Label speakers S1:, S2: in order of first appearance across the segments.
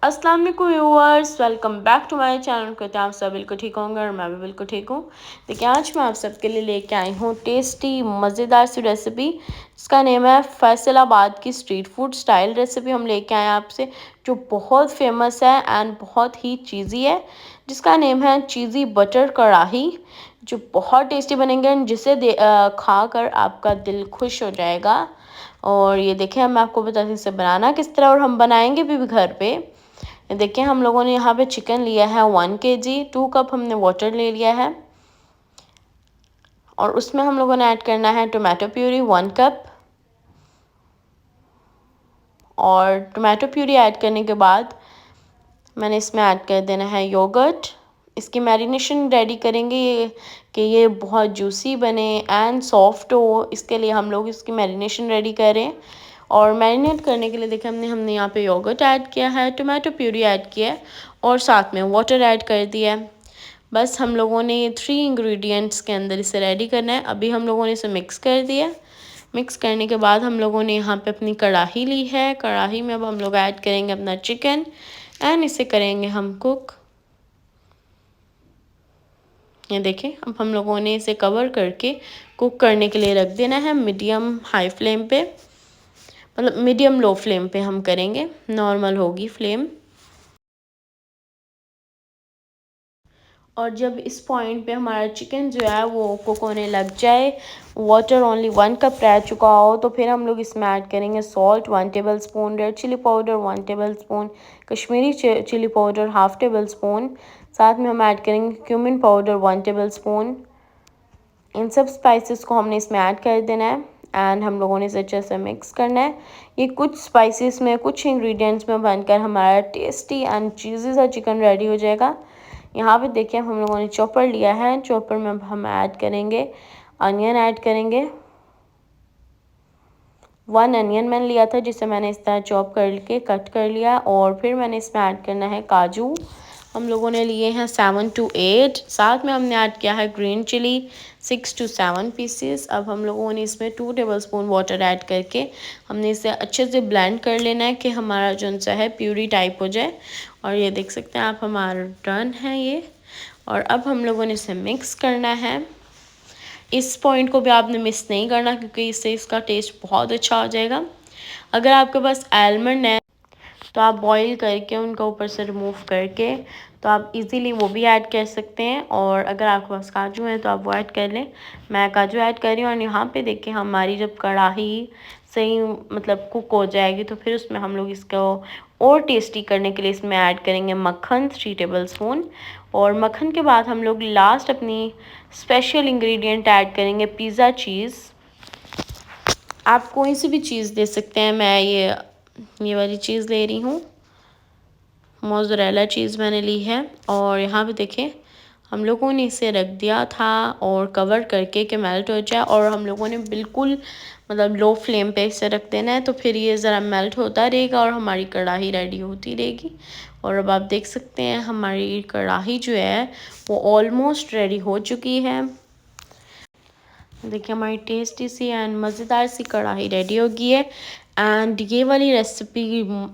S1: अस्सलाम वालेकुम viewers, welcome back to my channel. कहते हैं आप सब बिल्कुल ठीक होंगे और मैं भी बिल्कुल ठीक हूँ। देखिए आज मैं आप सबके लिए लेके आई हूँ टेस्टी मज़ेदार सी रेसिपी जिसका नेम है फैसलाबाद की स्ट्रीट फूड स्टाइल रेसिपी। हम लेके आए हैं आपसे जो बहुत फेमस है एंड बहुत ही चीज़ी है, जिसका नेम है चीज़ी बटर कढ़ाई, जो बहुत टेस्टी बनेंगे जिसे खा कर आपका दिल खुश हो जाएगा। और ये देखिए मैं आपको बताती हूँ इसे बनाना किस तरह, और हम बनाएंगे भी घर पे। देखिए हम लोगों ने यहाँ पे चिकन लिया है 1 kg, 2 कप हमने वाटर ले लिया है और उसमें हम लोगों ने ऐड करना है टोमेटो प्यूरी 1 कप। और टोमेटो प्यूरी ऐड करने के बाद मैंने इसमें ऐड कर देना है योगर्ट। इसकी मैरिनेशन रेडी करेंगे कि ये बहुत जूसी बने एंड सॉफ्ट हो, इसके लिए हम लोग इसकी मैरिनेशन रेडी करें। और मैरिनेट करने के लिए देखिए हमने यहाँ पे योगर्ट ऐड किया है, टोमेटो प्यूरी ऐड किया है और साथ में वाटर ऐड कर दिया है। बस हम लोगों ने ये 3 इंग्रेडिएंट्स के अंदर इसे रेडी करना है। अभी हम लोगों ने इसे मिक्स कर दिया। मिक्स करने के बाद हम लोगों ने यहाँ पे अपनी कढ़ाई ली है। कढ़ाई में अब हम लोग ऐड करेंगे अपना चिकन एंड इसे करेंगे हम कुक। ये देखें अब हम लोगों ने इसे कवर करके कुक करने के लिए रख देना है मीडियम हाई फ्लेम पे, मतलब मीडियम लो फ्लेम पे हम करेंगे, नॉर्मल होगी फ्लेम। और जब इस पॉइंट पे हमारा चिकन जो है वो कुक होने लग जाए, वाटर ओनली 1 कप रह चुका हो, तो फिर हम लोग इसमें ऐड करेंगे salt 1 tablespoon, red chilli powder 1 tablespoon, Kashmiri chilli powder 1/2 tablespoon, साथ में हम ऐड करेंगे क्यूमिन पाउडर 1 टेबल स्पून। इन सब स्पाइसेस को हमने इसमें ऐड कर देना है एंड हम लोगों ने इसे अच्छे से मिक्स करना है। ये कुछ स्पाइसेस में, कुछ इंग्रेडिएंट्स में बनकर हमारा टेस्टी एंड चीज़ी सा चिकन रेडी हो जाएगा। यहाँ पे देखिए हम लोगों ने चॉपर लिया है, चॉपर में हम ऐड करेंगे अनियन, ऐड करेंगे 1 अनियन मैंने लिया था जिसे मैंने इस तरह चॉप करके कट कर लिया। और फिर मैंने इसमें ऐड करना है काजू, हम लोगों ने लिए हैं 7 to 8। साथ में हमने ऐड किया है ग्रीन चिली 6 to 7 पीसेस। अब हम लोगों ने इसमें 2 टेबल स्पून वाटर ऐड करके हमने इसे अच्छे से ब्लेंड कर लेना है कि हमारा जो सा है प्यूरी टाइप हो जाए। और ये देख सकते हैं आप हमारा डन है ये। और अब हम लोगों ने इसे मिक्स करना है। इस पॉइंट को भी आपने मिस नहीं करना क्योंकि इससे इसका टेस्ट बहुत अच्छा हो जाएगा। अगर आपके पास आलमंड है तो आप बॉईल करके उनका ऊपर से रिमूव करके तो आप इजीली वो भी ऐड कर सकते हैं। और अगर आपके पास काजू है तो आप वो ऐड कर लें। मैं काजू ऐड कर रही हूँ। और यहाँ पे देखिए हमारी जब कढ़ाई सही मतलब कुक हो जाएगी तो फिर उसमें हम लोग इसको और टेस्टी करने के लिए इसमें ऐड करेंगे मक्खन 3 टेबल स्पून। और मक्खन के बाद हम लोग लास्ट अपनी स्पेशल इंग्रेडिएंट ऐड करेंगे पिज़्ज़ा चीज़। आप कोई सी भी चीज़ दे सकते हैं, मैं ये वाली चीज़ ले रही हूँ, मोज़रेला चीज़ मैंने ली है। और यहाँ पे देखें हम लोगों ने इसे रख दिया था और कवर करके कि मेल्ट हो जाए। और हम लोगों ने बिल्कुल मतलब लो फ्लेम पे इसे रख देना है, तो फिर ये ज़रा मेल्ट होता रहेगा और हमारी कढ़ाई रेडी होती रहेगी। और अब आप देख सकते हैं हमारी कढ़ाई जो है वो ऑलमोस्ट रेडी हो चुकी है। देखिए हमारी टेस्टी सी एंड मज़ेदार सी कढ़ाई रेडी हो गई है। एंड ये वाली रेसिपी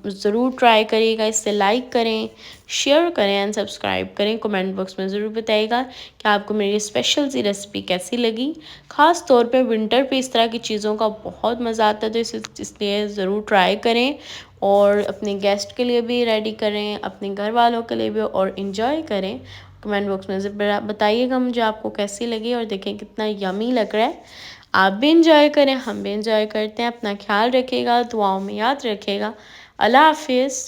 S1: ज़रूर ट्राई करिएगा, इससे लाइक करें, शेयर करें एंड सब्सक्राइब करें। कमेंट बॉक्स में ज़रूर बताइएगा कि आपको मेरी स्पेशल सी रेसिपी कैसी लगी। ख़ास तौर पे विंटर पे इस तरह की चीज़ों का बहुत मज़ा आता है, तो इसलिए ज़रूर ट्राई करें और अपने गेस्ट के लिए भी रेडी करें, अपने घर वालों के लिए भी, और इन्जॉय करें। कमेंट बॉक्स में ज़रूर बताइएगा मुझे आपको कैसी लगी। और देखें कितना यमी लग रहा है। आप भी इंजॉय करें, हम भी इंजॉय करते हैं। अपना ख्याल रखिएगा, दुआओं में याद रखिएगा। अल्लाह हाफिज़।